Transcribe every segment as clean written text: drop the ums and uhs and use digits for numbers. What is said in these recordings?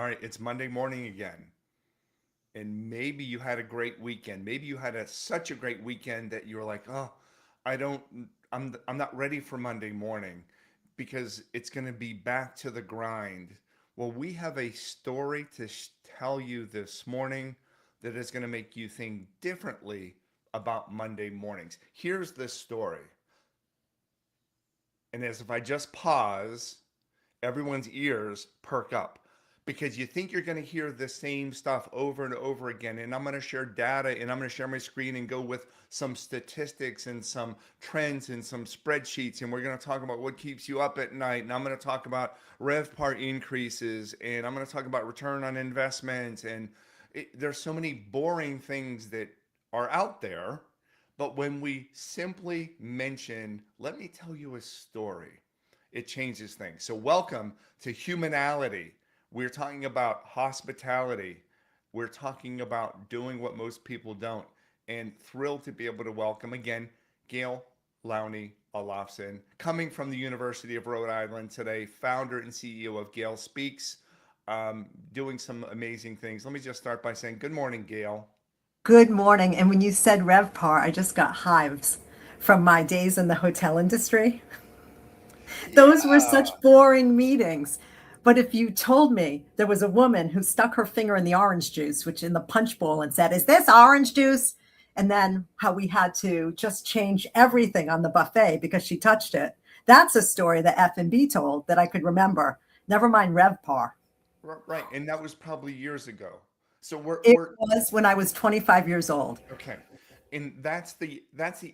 All right, it's Monday morning again. And maybe you had a great weekend. Maybe you had such a great weekend that you were like, "Oh, I don't I'm not ready for Monday morning because it's going to be back to the grind." Well, we have a story to tell you this morning that is going to make you think differently about Monday mornings. Here's the story. And as if I just pause, everyone's ears perk up because you think you're going to hear the same stuff over and over again. And I'm going to share data and I'm going to share my screen and go with some statistics and some trends and some spreadsheets. And we're going to talk about what keeps you up at night. And I'm going to talk about RevPAR increases and I'm going to talk about return on investment. And there's so many boring things that are out there. But when we simply mention, let me tell you a story, it changes things. So, welcome to Humanality. We're talking about hospitality. We're talking about doing what most people don't. And thrilled to be able to welcome again Gail Alofsin, coming from the University of Rhode Island today, founder and CEO of Gail Speaks, doing some amazing things. Let me just start by saying good morning, Gail. Good morning. And when you said RevPAR, I just got hives from my days in the hotel industry. Those were Yeah. such boring meetings. But if you told me there was a woman who stuck her finger in the orange juice, which in the punch bowl, and said, "Is this orange juice?" And then how we had to just change everything on the buffet because she touched it. That's a story that F&B told that I could remember. Never mind RevPAR. Right. And that was probably years ago. So we're It we're was when I was 25 years old. okay. And that's the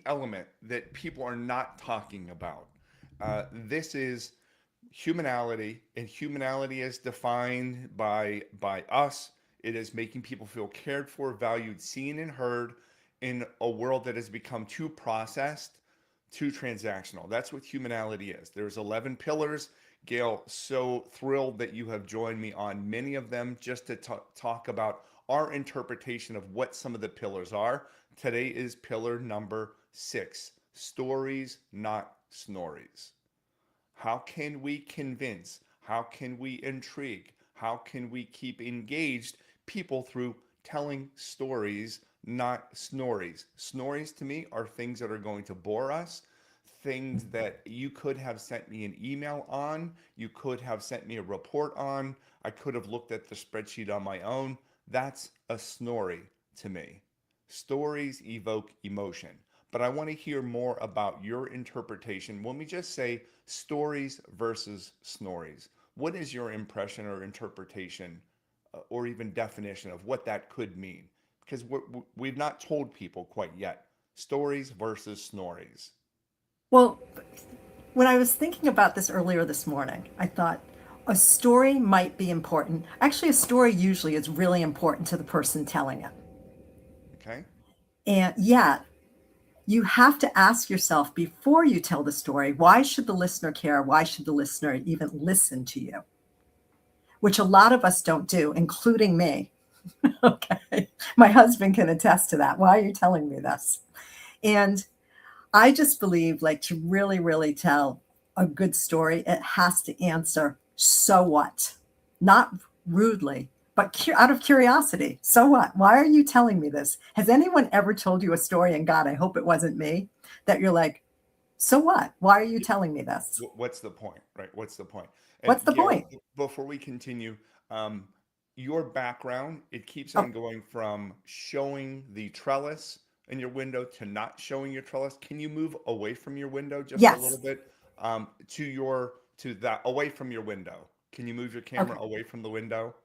element that people are not talking about. This is humanality, and humanality is defined by us. It is making people feel cared for, valued, seen, and heard in a world that has become too processed, too transactional. That's what humanality is. There's 11 pillars. Gail, so thrilled that you have joined me on many of them just to talk about our interpretation of what some of the pillars are. Today is pillar number 6, stories, not snories. How can we convince? How can we intrigue? How can we keep engaged people through telling stories, not snories? Snories to me are things that are going to bore us, things that you could have sent me an email on, you could have sent me a report on, I could have looked at the spreadsheet on my own. That's a snory to me. Stories evoke emotion. But I want to hear more about your interpretation. When we just say stories versus snories, what is your impression or interpretation or even definition of what that could mean? Because we've not told people quite yet. Stories versus snories. Well, when I was thinking about this earlier this morning, I thought a story might be important. Actually, a story usually is really important to the person telling it. Okay? And yet, you have to ask yourself before you tell the story, why should the listener care? Why should the listener even listen to you? Which a lot of us don't do, including me. Okay. My husband can attest to that. Why are you telling me this? And I just believe, like, to really, really tell a good story, it has to answer, so what? Not rudely, but out of curiosity. So what? Why are you telling me this? Has anyone ever told you a story, and God, I hope it wasn't me, that you're like, so what? Why are you telling me this? What's the point, right? What's the point? What's And the Gail, point? before we continue, um, your background, it keeps Oh, on going from showing the trellis in your window to not showing your trellis. Can you move away from your window just a little yes. bit to that away from your window? Can you move your camera Okay. away from the window?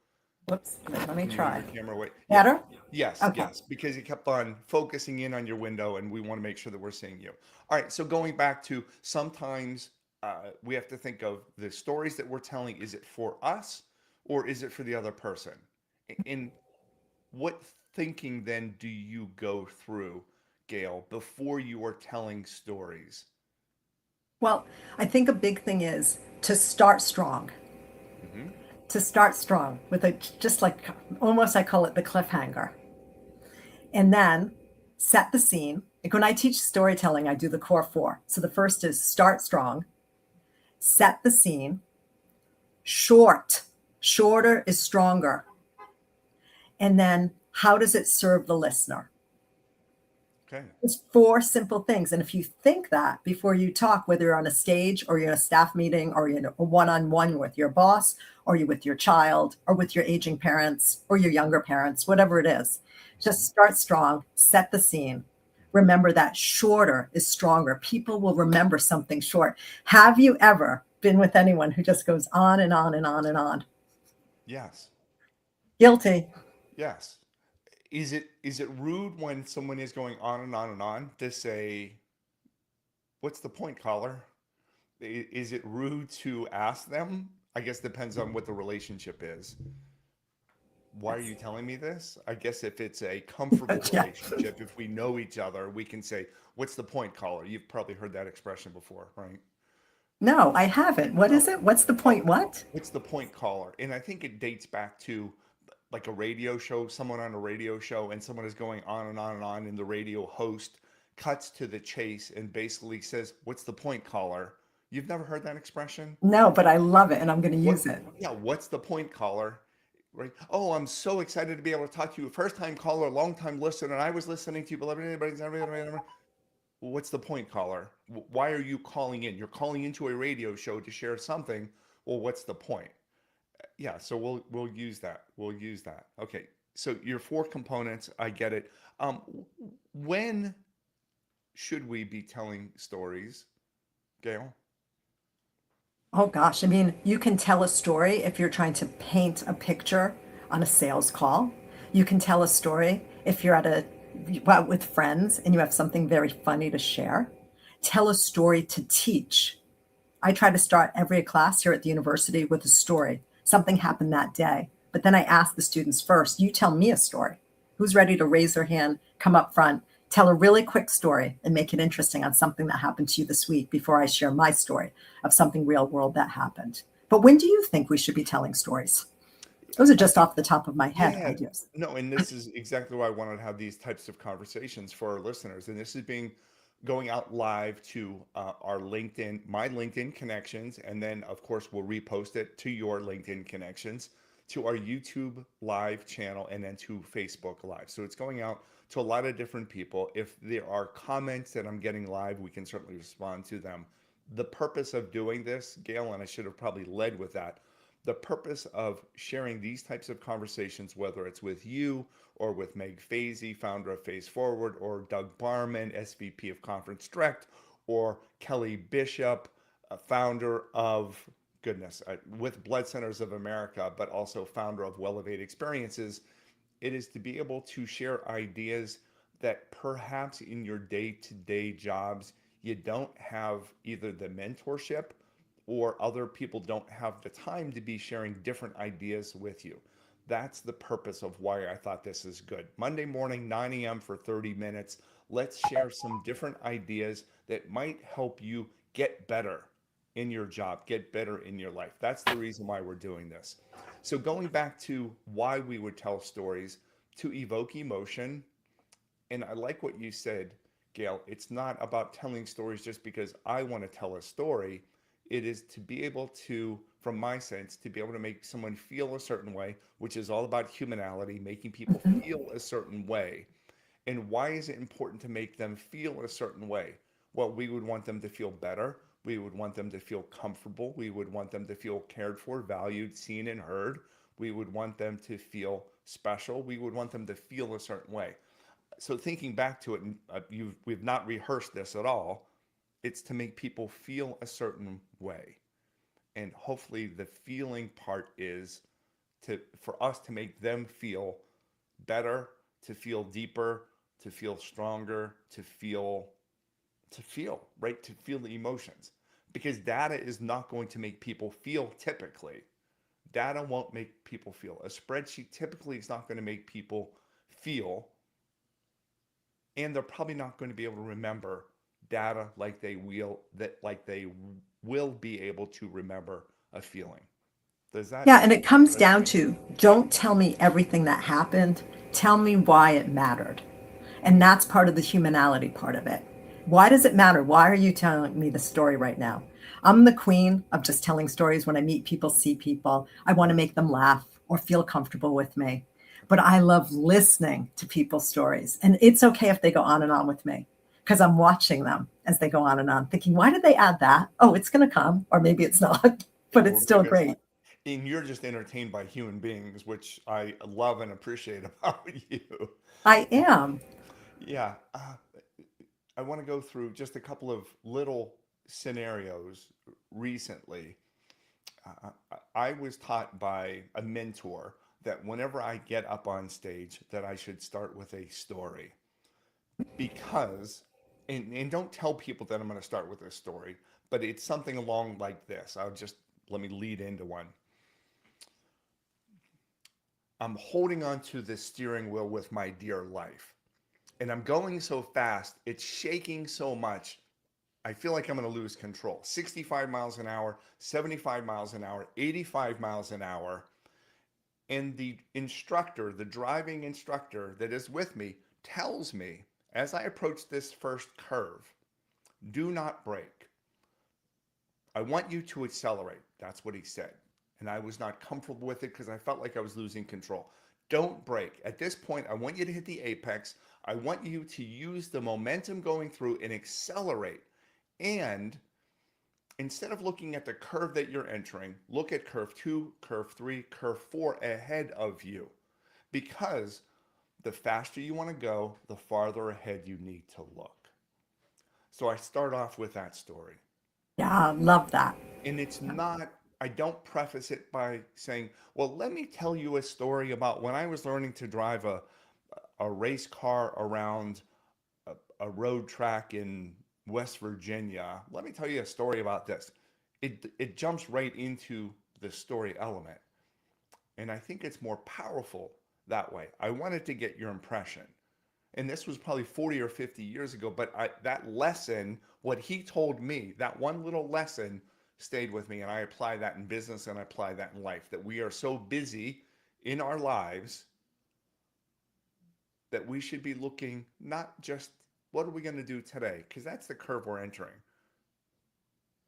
Whoops. Let me Can you move try. your camera away? Yeah. Better? Yes, Okay. yes, because you kept on focusing in on your window and we want to make sure that we're seeing you. All right, so going back to sometimes we have to think of the stories that we're telling. Is it for us or is it for the other person? In what thinking then do you go through, Gail, before you are telling stories? Well, I think a big thing is to start strong. Hmm. To start strong with a just like almost I call it the cliffhanger. And then set the scene. Like when I teach storytelling, I do the core four. So the first is start strong, set the scene, short. Shorter is stronger. And then how does it serve the listener? Okay. It's four simple things. And if you think that before you talk, whether you're on a stage or you're in a staff meeting or you're in a one-on-one with your boss or you're with your child or with your aging parents or your younger parents, whatever it is, just start strong, set the scene. Remember that shorter is stronger. People will remember something short. Have you ever been with anyone who just goes on and on and on and on? Yes. Guilty. Yes. Is it rude when someone is going on and on and on to say, "What's the point, caller?" Is it rude to ask them? I guess depends on what the relationship is. Why are you Yes. telling me this? I guess if it's a comfortable Yeah. relationship, if we know each other, we can say, "What's the point, caller?" You've probably heard that expression before, right? No, I haven't. What is Oh, it? What's the oh, point? What? what's the point, caller? And I think it dates back to like a radio show, someone on a radio show, and someone is going on and on and on, and the radio host cuts to the chase and basically says, "What's the point, caller?" You've never heard that expression? No, but I love it and I'm going to What? use it. Yeah, what's the point, caller? Right? Oh, I'm so excited to be able to talk to you. First time caller, long time listener. And I was listening to you, but what's the point, caller? Why are you calling in? You're calling into a radio show to share something. Well, what's the point? Yeah, so we'll use that. We'll use that. Okay. So your four components, I get it. When should we be telling stories, Gail? Oh gosh, I mean, you can tell a story if you're trying to paint a picture on a sales call. You can tell a story if you're at a well, with friends and you have something very funny to share. Tell a story to teach. I try to start every class here at the university with a story. Something happened that day. But then I ask the students first, you tell me a story. Who's ready to raise their hand, come up front, tell a really quick story and make it interesting on something that happened to you this week before I share my story of something real world that happened. But when do you think we should be telling stories? Those are I just think, off the top of my head yeah, ideas. no, and this is exactly why I wanted to have these types of conversations for our listeners. And this is being going out live to our LinkedIn, my LinkedIn connections, and then of course we'll repost it to your LinkedIn connections, to our YouTube live channel, and then to Facebook live. So it's going out to a lot of different people. If there are comments that I'm getting live, we can certainly respond to them. The purpose of doing this, Gail, and I should have probably led with that, the purpose of sharing these types of conversations, whether it's with you or with Meg Fazy, founder of Phase Forward, or Doug Barman, SVP of Conference Direct, or Kelly Bishop, founder of, goodness, with Blood Centers of America, but also founder of Elevate Experiences, it is to be able to share ideas that perhaps in your day-to-day jobs, you don't have either the mentorship or other people don't have the time to be sharing different ideas with you. That's the purpose of why I thought this is good. Monday morning, 9 a.m. for 30 minutes. Let's share some different ideas that might help you get better in your job, get better in your life. That's the reason why we're doing this. So, going back to why we would tell stories, to evoke emotion. And I like what you said, Gail. It's not about telling stories just because I want to tell a story. It is to be able to, from my sense, to be able to make someone feel a certain way, which is all about humanality, making people feel a certain way. And why is it important to make them feel a certain way? Well, we would want them to feel better. We would want them to feel comfortable. We would want them to feel cared for, valued, seen, and heard. We would want them to feel special. We would want them to feel a certain way. So thinking back to it, and we've not rehearsed this at all. It's to make people feel a certain way, and hopefully the feeling part is to for us to make them feel better, to feel deeper, to feel stronger, to feel right, to feel the emotions. Because data is not going to make people feel typically. Data won't make people feel. A spreadsheet typically is not going to make people feel, and they're probably not going to be able to remember data like they will be able to remember a feeling. Does that Yeah, and it comes down resonate? to don't tell me everything that happened. Tell me why it mattered. And that's part of the humanality part of it. Why does it matter? Why are you telling me the story right now? I'm the queen of just telling stories when I meet people, see people. I want to make them laugh or feel comfortable with me. But I love listening to people's stories. And it's okay if they go on and on with me because I'm watching them as they go on and on, thinking, why did they add that? Oh, it's going to come, or maybe it's not, but it's Or still maybe it's great. not. And you're just entertained by human beings, which I love and appreciate about you. I am. Yeah. I want to go through just a couple of little scenarios recently. I was taught by a mentor that whenever I get up on stage, that I should start with a story because, and don't tell people that I'm going to start with a story, but it's something along like this. I'll just let me lead into one. I'm holding onto the steering wheel with my dear life, and I'm going so fast, it's shaking so much I feel like I'm going to lose control. 65 miles an hour, 75 miles an hour, 85 miles an hour. And the instructor, the driving instructor that is with me, tells me as I approach this first curve, do not brake. I want you to accelerate. That's what he said. And I was not comfortable with it because I felt like I was losing control. Don't brake. At this point, I want you to hit the apex. I want you to use the momentum going through and accelerate. And instead of looking at the curve that you're entering, look at curve 2, curve 3, curve 4 ahead of you. Because the faster you want to go, the farther ahead you need to look. So I start off with that story. Yeah, love that. And it's not, I don't preface it by saying, well, let me tell you a story about when I was learning to drive a race car around a road track in West Virginia. Let me tell you a story about this. It jumps right into the story element. And I think it's more powerful that way. I wanted to get your impression. And this was probably 40 or 50 years ago, but that lesson, what he told me, that one little lesson stayed with me. And I apply that in business and I apply that in life, that we are so busy in our lives that we should be looking not just what are we going to do today, because that's the curve we're entering,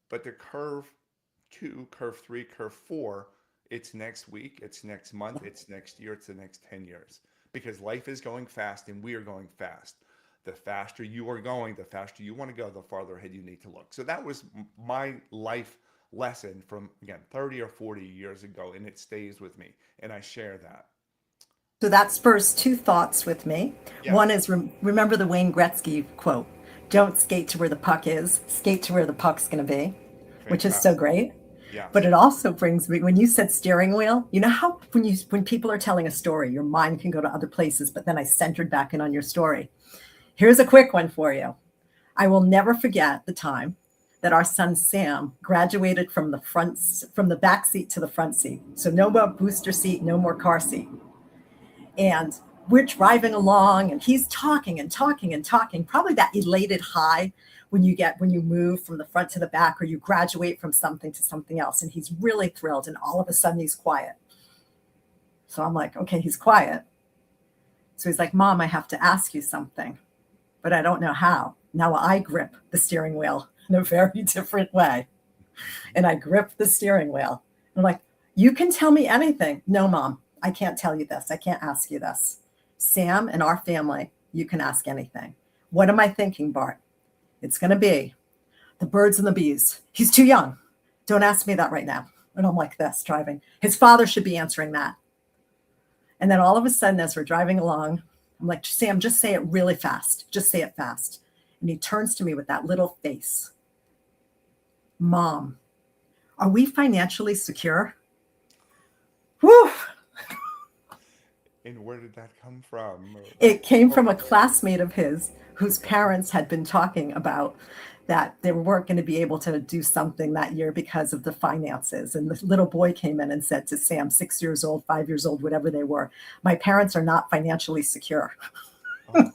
but the curve 2, curve 3, curve 4, it's next week, it's next month, it's next year, it's the next 10 years. Because life is going fast and we are going fast. The faster you are going, the faster you want to go, the farther ahead you need to look. So that was my life lesson from, again, 30 or 40 years ago, and it stays with me. And I share that. So that spurs two thoughts with me. Yeah, One is remember the Wayne Gretzky quote, don't skate to where the puck is, skate to where the puck's going to be, which is so fantastic. great. But Yes. it also brings me, when you said steering wheel, you know how when people are telling a story, your mind can go to other places, but then I centered back in on your story. Here's a quick one for you. I will never forget the time that our son Sam graduated from the back seat to the front seat. So no more booster seat, no more car seat. And we're driving along and he's talking and talking and talking, probably that elated high when you move from the front to the back or you graduate from something to something else, and he's really thrilled, and all of a sudden he's quiet. So I'm like, okay, he's quiet. So he's like, Mom, I have to ask you something, but I don't know how. Now I grip the steering wheel in a very different way, and I grip the steering wheel. I'm like, you can tell me anything. No, Mom, I can't tell you this. I can't ask you this. Sam and our family, you can ask anything. What am I thinking, Bart? It's going to be the birds and the bees. He's too young. Don't ask me that right now. And I'm like this driving. His father should be answering that. And then all of a sudden, as we're driving along, I'm like, Sam, just say it really fast. Just say it fast. And he turns to me with that little face. Mom, are we financially secure? Whew. And where did that come from? It came from a classmate of his whose parents had been talking about that they weren't going to be able to do something that year because of the finances. And the little boy came in and said to Sam, 6 years old, 5 years old, whatever they were, my parents are not financially secure. Oh,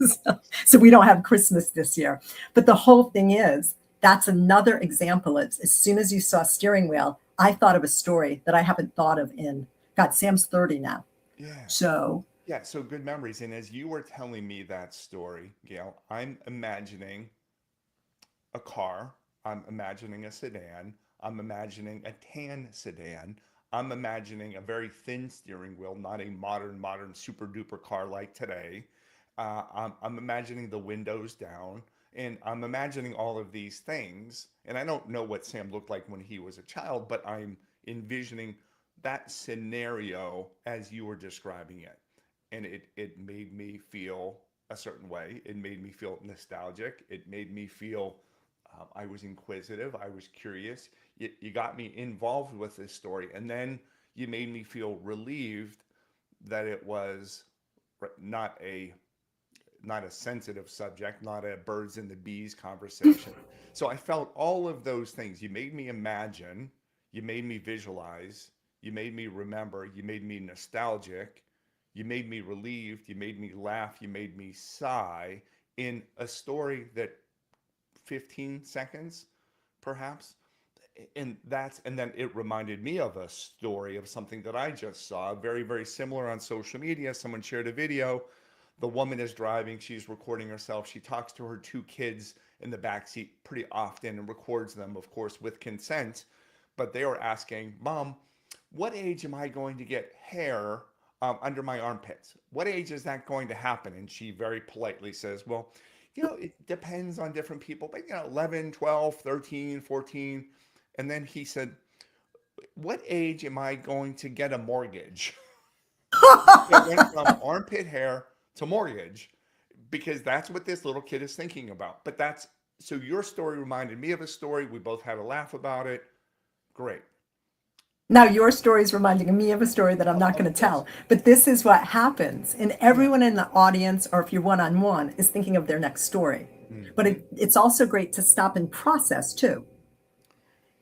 So we don't have Christmas this year. But the whole thing is, that's another example. It's as soon as you saw steering wheel, I thought of a story that I haven't thought of in, God, Sam's 30 now. yeah. So Yeah, so good memories. And as you were telling me that story, Gail, I'm imagining a car. I'm imagining a sedan. I'm imagining a tan sedan. I'm imagining a very thin steering wheel, not a modern super duper car like today. I'm imagining the windows down, and I'm imagining all of these things. And I don't know what Sam looked like when he was a child, but I'm envisioning that scenario as you were describing it. And it made me feel a certain way. It made me feel nostalgic. It made me feel I was inquisitive. I was curious. You got me involved with this story. And then you made me feel relieved that it was not a not a sensitive subject, not a birds and the bees conversation. So I felt all of those things. You made me imagine, you made me visualize, you made me remember, you made me nostalgic, you made me relieved, you made me laugh, you made me sigh in a story that 15 seconds perhaps. And then it reminded me of a story of something that I just saw very similar on social media. Someone shared a video. The woman is driving, she's recording herself, she talks to her two kids in the back seat pretty often and records them, of course, with consent. But they are asking, Mom, what age am I going to get hair under my armpits? What age is that going to happen? And she very politely says, well, it depends on different people, but 11, 12, 13, 14. And then he said, what age am I going to get a mortgage? It went from armpit hair to mortgage because that's what this little kid is thinking about. But that's so your story reminded me of a story. We both had a laugh about it. Great. Now, your story is reminding me of a story that I'm not Of going to course. tell, but this is what happens. And Yeah. everyone in the audience, or if you're one on one, is thinking of their next story. But Hmm. it's also great to stop and process too.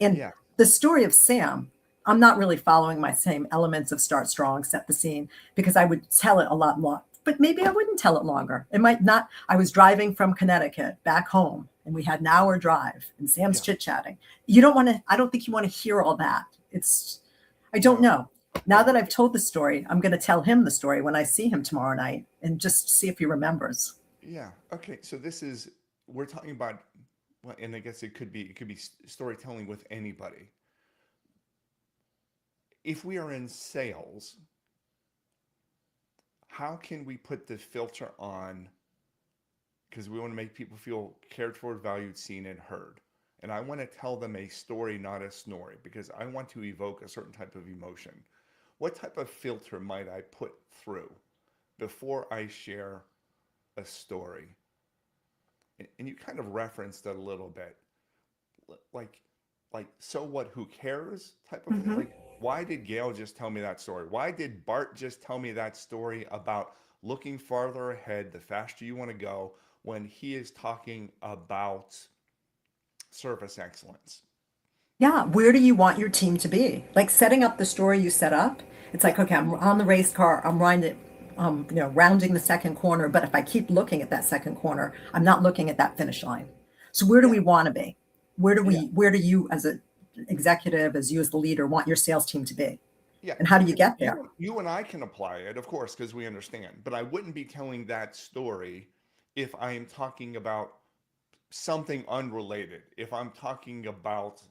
And Yeah. the story of Sam, I'm not really following my same elements of start strong, set the scene, because I would tell it a lot more. But maybe I wouldn't tell it longer. It might not. I was driving from Connecticut back home, and we had an hour drive, and Sam's Yeah. chit chatting. You don't want to, I don't think you want to hear all that. I don't No. know. Now Yeah. that I've told the story, I'm going to tell him the story when I see him tomorrow night and just see if he remembers. Yeah. Okay. So this is we're talking about well, and I guess it could be storytelling with anybody. If we are in sales, how can we put the filter on because we want to make people feel cared for, valued, seen, and heard. And I want to tell them a story, not a snory, because I want to evoke a certain type of emotion. What type of filter might I put through before I share a story? And you kind of referenced it a little bit, like, so what? Who cares? Type of thing. Mm-hmm. Like, why did Gail just tell me that story? Why did Bart just tell me that story about looking farther ahead, the faster you want to go, when he is talking about service excellence? Yeah, where do you want your team to be? Like setting up the story you set up. It's Yeah, like, okay, I'm on the race car, I'm rounding the second corner. But if I keep looking at that second corner, I'm not looking at that finish line. So where do yeah, we want to be? yeah, Where do you, as an executive, as you as the leader, want your sales team to be? yeah. And how do you Because get there? you and I can apply it, of course, because we understand. But I wouldn't be telling that story if I am talking about something unrelated. If I'm talking about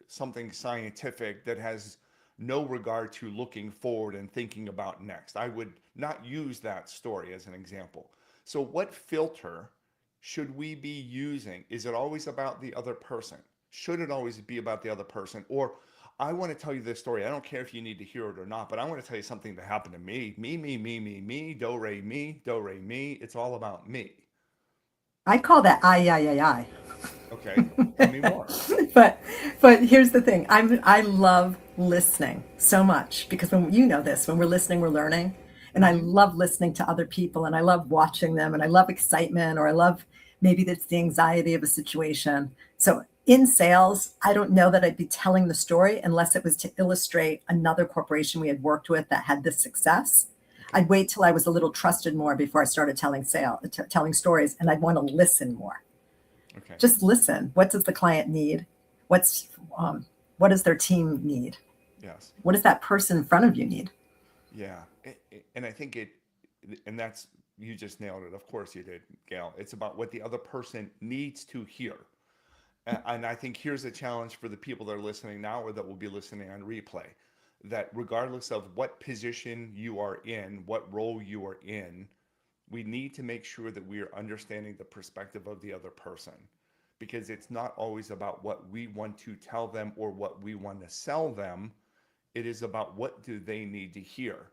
something scientific that has no regard to looking forward and thinking about next. I would not use that story as an example. So, what filter should we be using? Is it always about the other person? Should it always be about the other person? Or I want to tell you this story. I don't care if you need to hear it or not, but I want to tell you something that happened to me. Me, do, re, mi. It's all about me. I call that I. Okay. Tell me more. but but here's the thing. I love listening so much because when you know this, when we're listening, we're learning. And I Hmm. love listening to other people and I love watching them and I love excitement or I love maybe that's the anxiety of a situation. So in sales, I don't know that I'd be telling the story unless it was to illustrate another corporation we had worked with that had this success. Okay. I'd wait till I was a little trusted more before I started telling stories, and I'd want to listen more. Okay. Just listen. What does the client need? What's um, what does their team need? Yes. What does that person in front of you need? Yeah, and I think and that's you just nailed it. Of course you did, Gail. It's about what the other person needs to hear. And I think here's a challenge for the people that are listening now or that will be listening on replay, that regardless of what position you are in, what role you are in, we need to make sure that we are understanding the perspective of the other person, because it's not always about what we want to tell them or what we want to sell them. It is about what do they need to hear.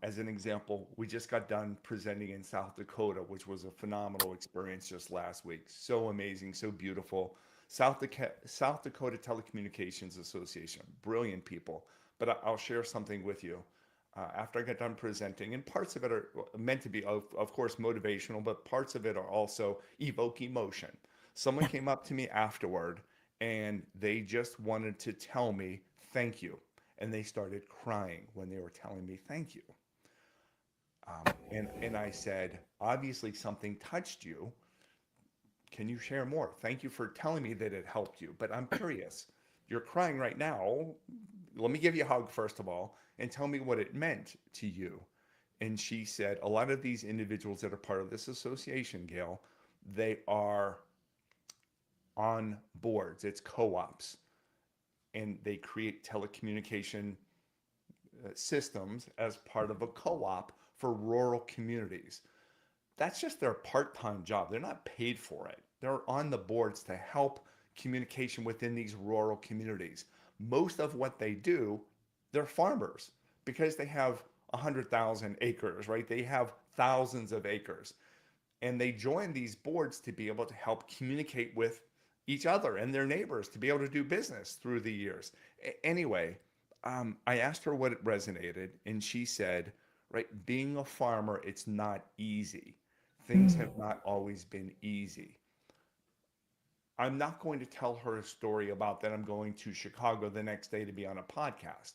As an example, we just got done presenting in South Dakota, which was a phenomenal experience just last week. So amazing, so beautiful. South Dakota Telecommunications Association, brilliant people. But I'll share something with you. After I got done presenting, and parts of it are meant to be, of course, motivational, but parts of it are also evoke emotion. Someone Yeah. came up to me afterward and they just wanted to tell me thank you. And they started crying when they were telling me thank you. And I said, obviously something touched you. Can you share more? Thank you for telling me that it helped you. But I'm curious. You're crying right now. Let me give you a hug, first of all, and tell me what it meant to you. And she said, a lot of these individuals that are part of this association, Gail, they are on boards, it's co ops, and they create telecommunication systems as part of a co op for rural communities. That's just their part-time job. They're not paid for it. They're on the boards to help communication within these rural communities. Most of what they do, they're farmers because they have 100,000 acres, right? They have thousands of acres. And they join these boards to be able to help communicate with each other and their neighbors to be able to do business through the years. Anyway, I asked her what it resonated, and she said, right, being a farmer, it's not easy. Things Mm. have not always been easy. I'm not going to tell her a story about that I'm going to Chicago the next day to be on a podcast.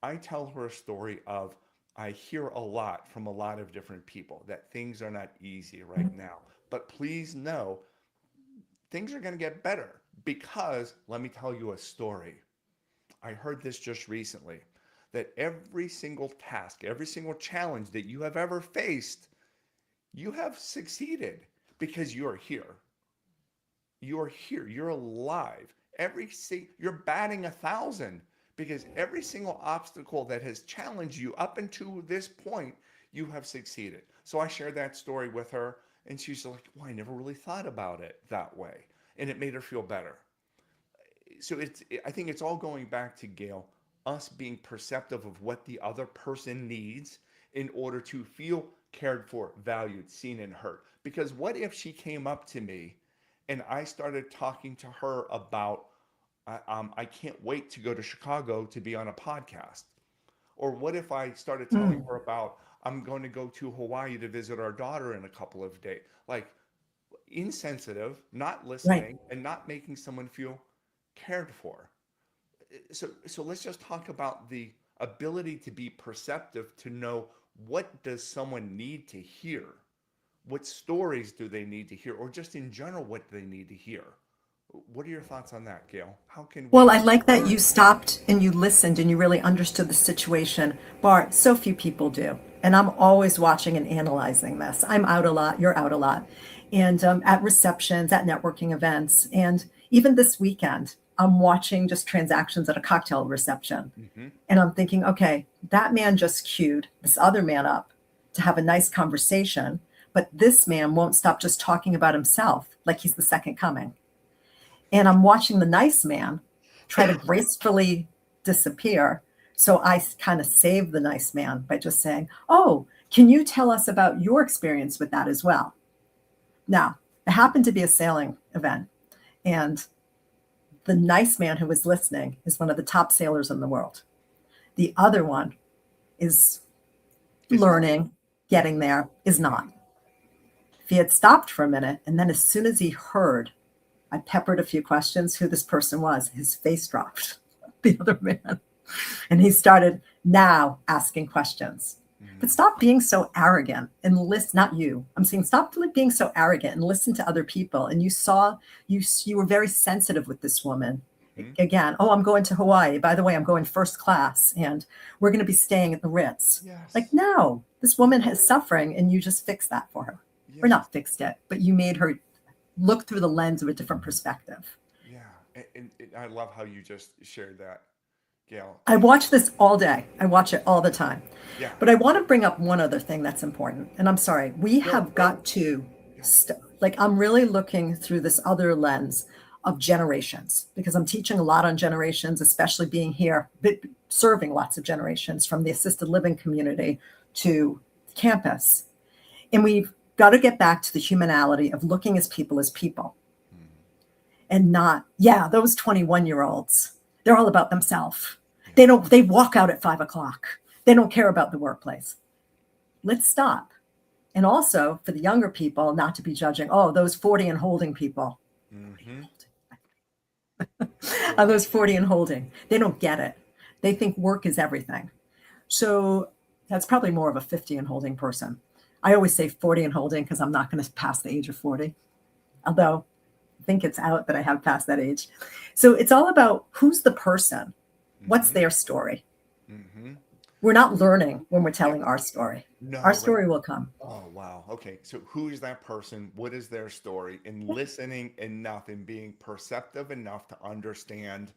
I tell her a story of I hear a lot from a lot of different people that things are not easy right now. But please know things are going to get better because let me tell you a story. I heard this just recently that every single task, every single challenge that you have ever faced, you have succeeded because you're here. You're here. You're alive. You're batting 1,000 because every single obstacle that has challenged you up until this point, you have succeeded. So I shared that story with her, and she's like, "Well, I never really thought about it that way," and it made her feel better. So I think it's all going back to Gail, us being perceptive of what the other person needs in order to feel cared for, valued, seen, and heard. Because what if she came up to me and I started talking to her about, I can't wait to go to Chicago to be on a podcast? Or what if I started telling Mm. her about, I'm going to go to Hawaii to visit our daughter in a couple of days? Like, insensitive, not Right. listening, and not making someone feel cared for. So let's just talk about the ability to be perceptive to know what does someone need to hear? What stories do they need to hear? Or just in general, what do they need to hear? What are your thoughts on that, Gail? How can Well, we I like that you learn? stopped and you listened and you really understood the situation. Bart, so few people do. And I'm always watching and analyzing this. I'm out a lot, you're out a lot. And at receptions, at networking events, and even this weekend, I'm watching just transactions at a cocktail reception. Mm-hmm. And I'm thinking, okay, that man just queued this other man up to have a nice conversation, but this man won't stop just talking about himself like he's the second coming. And I'm watching the nice man try to gracefully disappear. So I kind of save the nice man by just saying, "Oh, can you tell us about your experience with that as well?" Now, it happened to be a sailing event, and the nice man who was listening is one of the top sailors in the world. The other one is Is not. learning, getting there, is not. If he had stopped for a minute, and then as soon as he heard I peppered a few questions who this person was, his face dropped, the other man. And he started now asking questions. But Mm, stop being so arrogant and listen, not you. I'm saying stop being so arrogant and listen to other people. And you were very sensitive with this woman. mhm. Again, oh, I'm going to Hawaii. By the way, I'm going first class and we're going to be staying at the Ritz. Like, Yes. no, this woman is suffering and you just fixed that for her. Or Yes. not fixed it, but you made her look through the lens of a different perspective. Yeah. And I love how you just shared that, Gail. I watch this all day. I watch it all the time. Yeah. But I want to bring up one other thing that's important. And I'm sorry, we No, have no. got to, Yeah. like, I'm really looking through this other lens of generations because I'm teaching a lot on generations, especially being here, but serving lots of generations from the assisted living community to campus. And we've got to get back to the humanality of looking as people Mhm. and not, yeah, those 21-year-olds, they're all about themselves. Yeah. They walk out at 5 o'clock. They don't care about the workplace. Let's stop. And also for the younger people, not to be judging, oh, those 40 and holding people. Mm-hmm. Are Right. those 40 and holding? They don't get it. They think work is everything. So that's probably more of a 50 and holding person. I always say 40 and holding because I'm not going to pass the age of 40, although I think it's out that I have passed that age. So it's all about who's the person, what's Mm-hmm. their story. Mm-hmm. We're not learning when we're Yeah. telling our story. Our No, but story will come. oh wow. Okay. So who is that person? What is their story? And listening enough and being perceptive enough to understand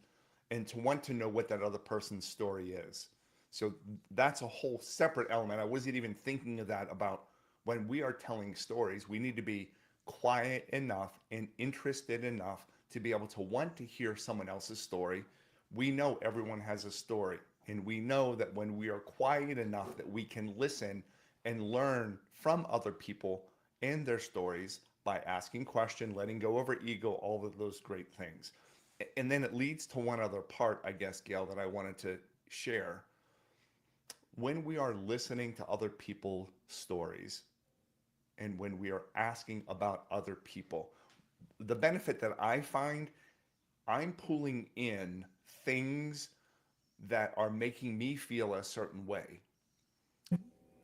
and to want to know what that other person's story is. So that's a whole separate element. I wasn't even thinking of that about when we are telling stories, we need to be quiet enough and interested enough to be able to want to hear someone else's story. We know everyone has a story, and we know that when we are quiet enough that we can listen and learn from other people and their stories by asking questions, letting go of our ego, all of those great things. And then it leads to one other part, I guess, Gail, that I wanted to share. When we are listening to other people's stories and when we are asking about other people, the benefit that I find, I'm pulling in things that are making me feel a certain way.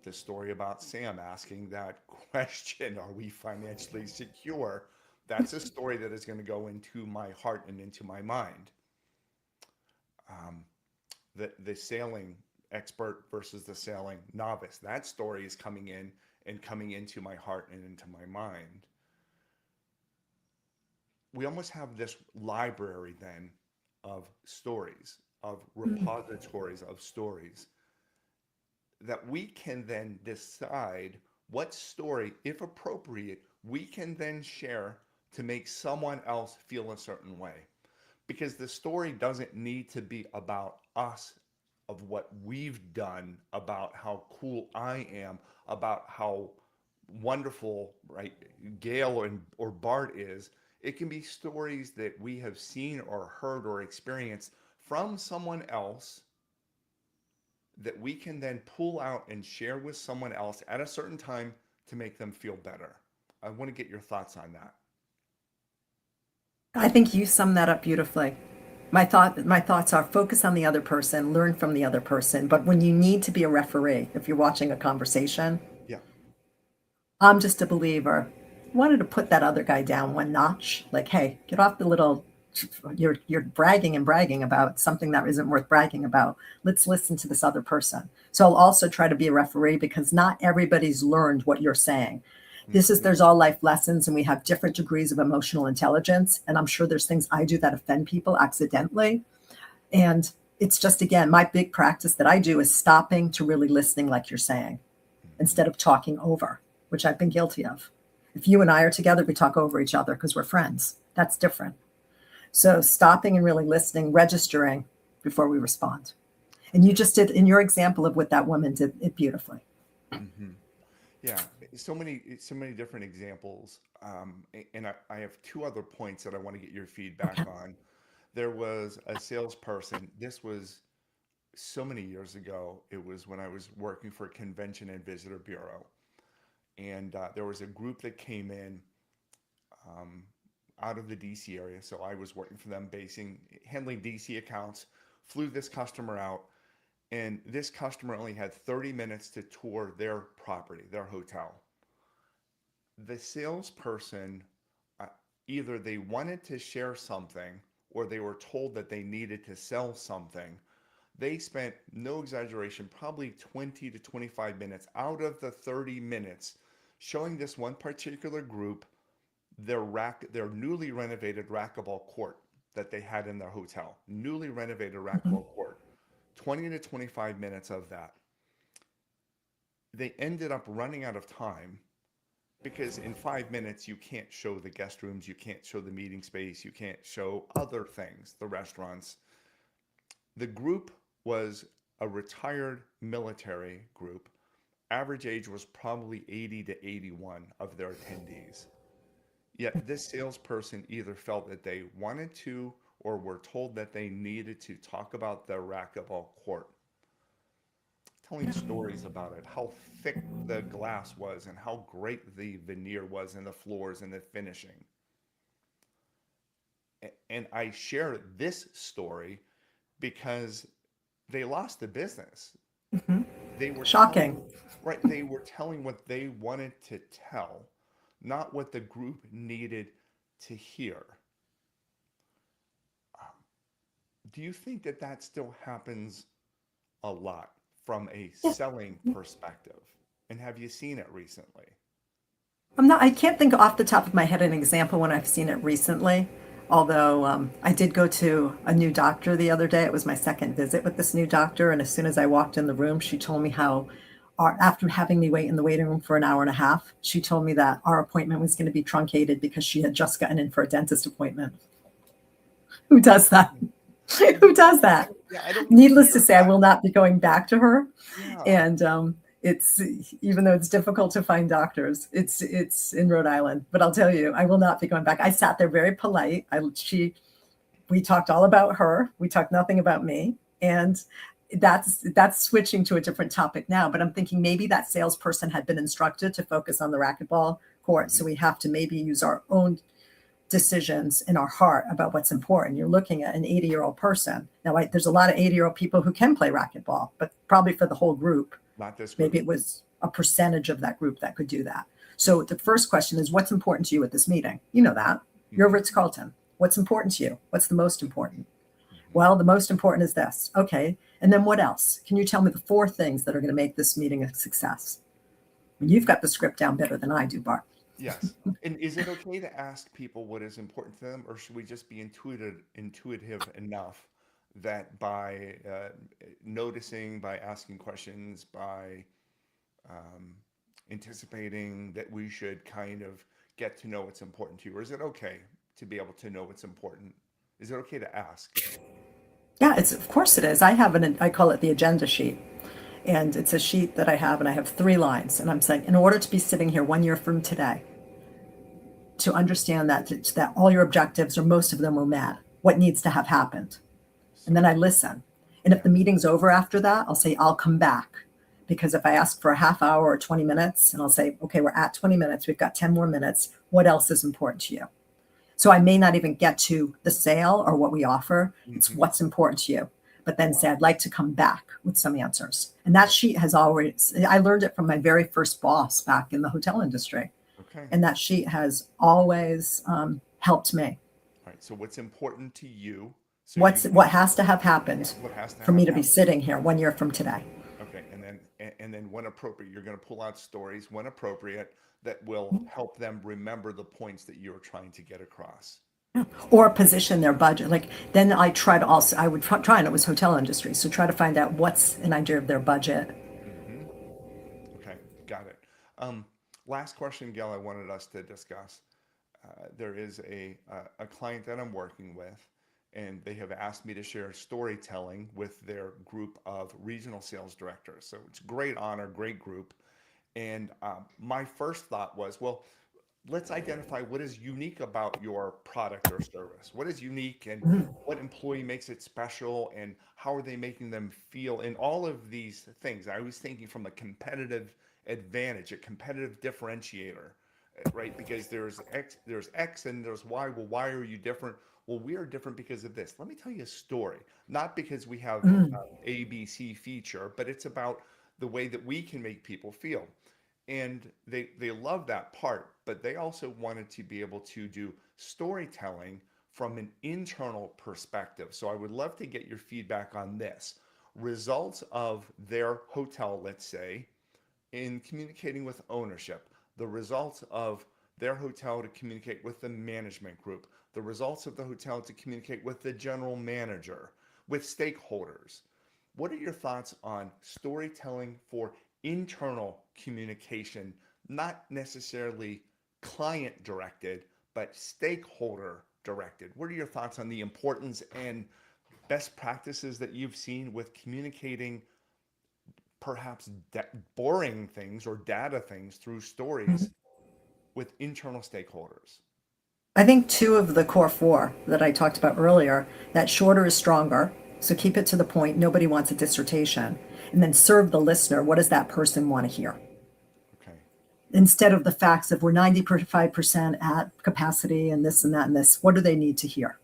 The story about Sam asking that question, are we financially secure? That's a story that is going to go into my heart and into my mind. Um, the sailing expert versus the sailing novice, that story is coming in and coming into my heart and into my mind. We almost have this library then of stories, of repositories of stories that we can then decide what story, if appropriate, we can then share to make someone else feel a certain way. Because the story doesn't need to be about us, of what we've done, about how cool I am, about how wonderful, right, Gail or Bart is. It can be stories that we have seen or heard or experienced from someone else that we can then pull out and share with someone else at a certain time to make them feel better. I want to get your thoughts on that. I think you sum that up beautifully. My thoughts are focus on the other person, learn from the other person. But when you need to be a referee, if you're watching a conversation, Yeah. I'm just a believer. Wanted to put that other guy down one notch. Like, hey, get off the little. You're bragging and bragging about something that isn't worth bragging about. Let's listen to this other person. So I'll also try to be a referee because not everybody's learned what you're saying. Mm-hmm. There's all life lessons and we have different degrees of emotional intelligence. And I'm sure there's things I do that offend people accidentally. And it's just, again, my big practice that I do is stopping to really listening, like you're saying, Mm-hmm. instead of talking over, which I've been guilty of. If you and I are together, we talk over each other because we're friends. That's different. So stopping and really listening, registering before we respond. And you just did in your example of what that woman did it beautifully. Mm-hmm. Yeah, so many different examples. And I have two other points that I want to get your feedback Okay. on. There was a salesperson. This was so many years ago. It was when I was working for a convention and visitor bureau. And there was a group that came in um, out of the DC area. So I was working for them, handling DC accounts, flew this customer out. And this customer only had 30 minutes to tour their property, their hotel. The salesperson, uh, either they wanted to share something or they were told that they needed to sell something. They spent, no exaggeration, probably 20 to 25 minutes out of the 30 minutes showing this one particular group their newly renovated racquetball court that they had in their hotel. Newly renovated Mhm. racquetball court. 20 to 25 minutes of that. They ended up running out of time because in 5 minutes you can't show the guest rooms, you can't show the meeting space, you can't show other things, the restaurants. The group was a retired military group. Average age was probably 80 to 81 of their attendees. Yet this salesperson either felt that they wanted to or were told that they needed to talk about their racquetball court, telling stories about it, how thick the glass was and how great the veneer was and the floors and the finishing. And I share this story because they lost the business. Mhm. They were telling, Shocking. right, they were telling what they wanted to tell, not what the group needed to hear. Do you think that that still happens a lot from a Yeah. selling perspective? And have you seen it recently? I can't think off the top of my head an example when I've seen it recently. Although I did go to a new doctor the other day. It was my second visit with this new doctor. And as soon as I walked in the room, she told me how, after having me wait in the waiting room for an hour and a half, she told me that our appointment was going to be truncated because she had just gotten in for a dentist appointment. Who does that? Who does that? Yeah, I don't Needless to hear say, I that. will not be going back to her. Yeah. And it's even though it's difficult to find doctors, it's in Rhode Island. But I'll tell you, I will not be going back. I sat there very polite. We talked all about her. We talked nothing about me, and that's switching to a different topic now. But I'm thinking maybe that salesperson had been instructed to focus on the racquetball court, Mhm. so we have to maybe use our own decisions in our heart about what's important. You're looking at an 80-year-old person. Now, there's a lot of 80-year-old people who can play racquetball, but probably for the whole group, Not this maybe group. it was a percentage of that group that could do that. So the first question is, what's important to you at this meeting? You know that. You're Hmm. Ritz Carlton. What's important to you? What's the most important? Hmm. Well, the most important is this. Okay. And then what else? Can you tell me the four things that are going to make this meeting a success? You've got the script down better than I do, Bart. Yes. And is it okay to ask people what is important to them, or should we just be intuitive enough that by noticing, by asking questions, by um, anticipating that we should kind of get to know what's important to you? Or is it okay to be able to know what's important? Is it okay to ask? Yeah, it's of course it is. I call it the agenda sheet. And it's a sheet that I have, and I have 3 lines. And I'm saying, in order to be sitting here 1 year from today, to understand that all your objectives or most of them were met, what needs to have happened? And So, then I listen. And if yeah. the meeting's over after that, I'll say, I'll come back. Because if I ask for a half hour or 20 minutes, and I'll say, okay, we're at 20 minutes, we've got 10 more minutes, what else is important to you? So I may not even get to the sale or what we offer. It's Hmm. what's important to you. But then say, Wow. I'd like to come back with some answers. And that sheet has always, I learned it from my very first boss back in the hotel industry. Okay. And that sheet has always helped me. All right. So what's important to you? So you What has to have happened what has to for me have to be happened? sitting here 1 year from today? Okay. And then when appropriate, you're going to pull out stories when appropriate that will help them remember the points that you're trying to get across. Or position their budget. Like then I would try, and it was hotel industry. So try to find out what's an idea of their budget. Hmm. Okay. Got it. Um, Last question, Gail, I wanted us to discuss. There is a client that I'm working with, and they have asked me to share storytelling with their group of regional sales directors. So it's great honor, great group. And my first thought was, well, let's identify what is unique about your product or service. What is unique and what employee makes it special and how are they making them feel in all of these things. I was thinking from a competitive advantage, a competitive differentiator, right? Because there's X and there's Y. Well, why are you different? Well, we are different because of this. Let me tell you a story, not because we have A, B, C feature, but it's about the way that we can make people feel. And they love that part, but they also wanted to be able to do storytelling from an internal perspective. So I would love to get your feedback on this. Results of their hotel, let's say, in communicating with ownership, the results of their hotel to communicate with the management group, the results of the hotel to communicate with the general manager, with stakeholders. What are your thoughts on storytelling for internal communication, not necessarily client directed, but stakeholder directed? What are your thoughts on the importance and best practices that you've seen with communicating perhaps boring things or data things through stories with internal stakeholders? I think two of the core four that I talked about earlier, that shorter is stronger. So keep it to the point. Nobody wants a dissertation. And then serve the listener. What does that person want to hear? Okay. Instead of the facts of we're 95% at capacity and this and that and this, what do they need to hear?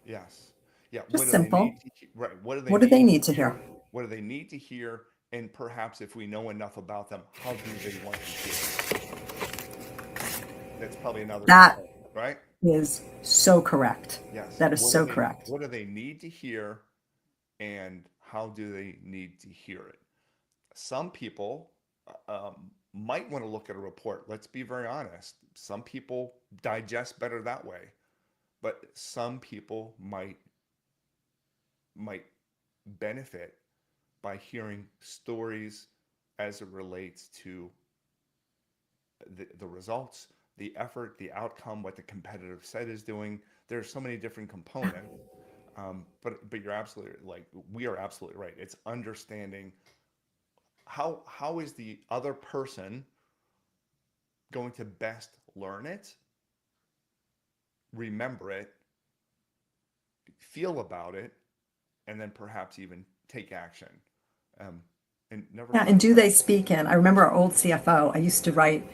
Yes. Yeah. What Just do they need simple. to hear? Right. What do they What do need they to need to hear? hear? What do they need to hear? And perhaps if we know enough about them, how do they want to hear it? That's probably another That component, right? is so correct. Yes. That is so correct. What do they need to hear and how do they need to hear it? Some people might want to look at a report. Let's be very honest. Some people digest better that way, but some people might benefit by hearing stories as it relates to the results, the effort, the outcome, what the competitive set is doing. There's so many different components. But you're absolutely like we are absolutely right. It's understanding how is the other person going to best learn it, remember it, feel about it, and then perhaps even take action. Um, and never Yeah, mind. and do they speak in? I remember our old CFO, I used to write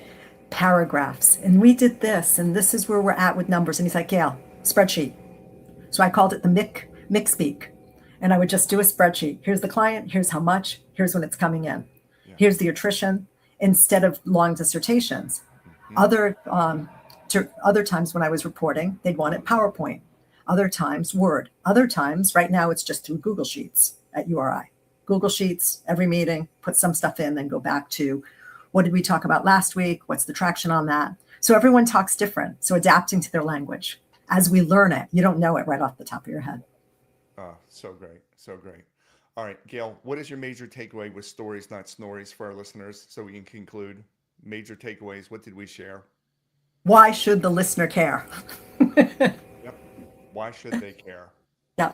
paragraphs, and we did this, and this is where we're at with numbers. And he's like, Gail, spreadsheet. So I called it the Mick speak. And I would just do a spreadsheet. Here's the client, here's how much, here's when it's coming in, Yeah. here's the attrition, instead of long dissertations. Hmm. Other other times when I was reporting, they'd want it PowerPoint. Other times Word. Other times, right now, it's just through Google Sheets at URI. Google Sheets, every meeting, put some stuff in, then go back to what did we talk about last week? What's the traction on that? So everyone talks different. So adapting to their language as we learn it, you don't know it right off the top of your head. Oh, so great. So great. All right, Gail, what is your major takeaway with stories, not snories, for our listeners so we can conclude? Major takeaways. What did we share? Why should the listener care? Yep. Why should they care? Yeah,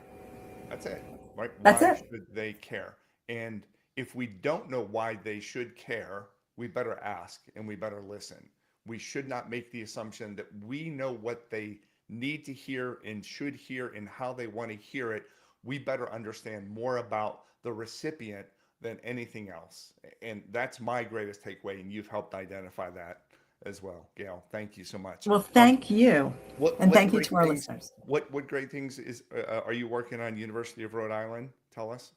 That's it, right? that's Why it. should they care? And if we don't know why they should care, we better ask and we better listen. We should not make the assumption that we know what they need to hear and should hear and how they want to hear it. We better understand more about the recipient than anything else. And that's my greatest takeaway. And you've helped identify that as well. Gail, thank you so much. Well, thank you. And What thank you great to our things listeners. what great things is are you working on University of Rhode Island? Tell us.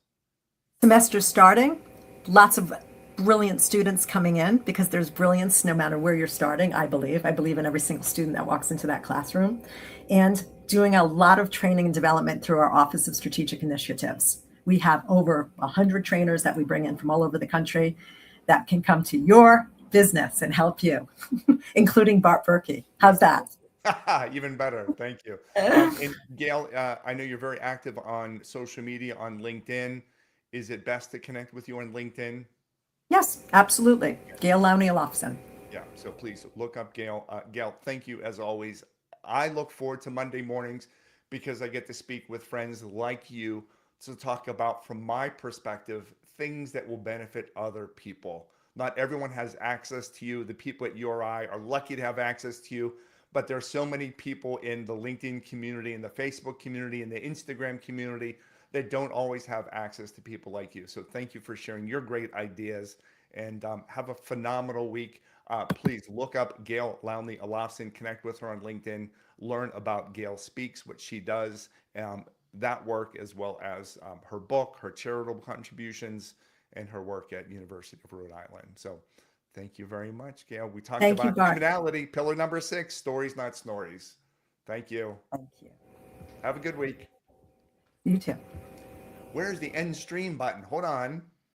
Semester starting, lots of brilliant students coming in because there's brilliance no matter where you're starting, I believe. I believe in every single student that walks into that classroom. And doing a lot of training and development through our Office of Strategic Initiatives. We have over 100 trainers that we bring in from all over the country that can come to your business and help you, including Bart Berkey. How's that? Even better. Thank you. And Gail, I know you're very active on social media on LinkedIn. Is it best to connect with you on LinkedIn? Yes, absolutely. Gail Alofsin. Yeah, so please look up Gail. Gail, thank you as always. I look forward to Monday mornings because I get to speak with friends like you to talk about, from my perspective, things that will benefit other people. Not everyone has access to you. The people at URI are lucky to have access to you, but there are so many people in the LinkedIn community, in the Facebook community, in the Instagram community that don't always have access to people like you. So thank you for sharing your great ideas and have a phenomenal week. Please look up Gail Alofsin, connect with her on LinkedIn, learn about Gail Speaks, what she does, that work, as well as her book, her charitable contributions, and her work at University of Rhode Island. So thank you very much, Gail. We talked Thank you, about Bart. humanality, pillar number 6, stories, not snories. Thank you. Thank you. Have a good week. You too. Where's the end stream button? Hold on.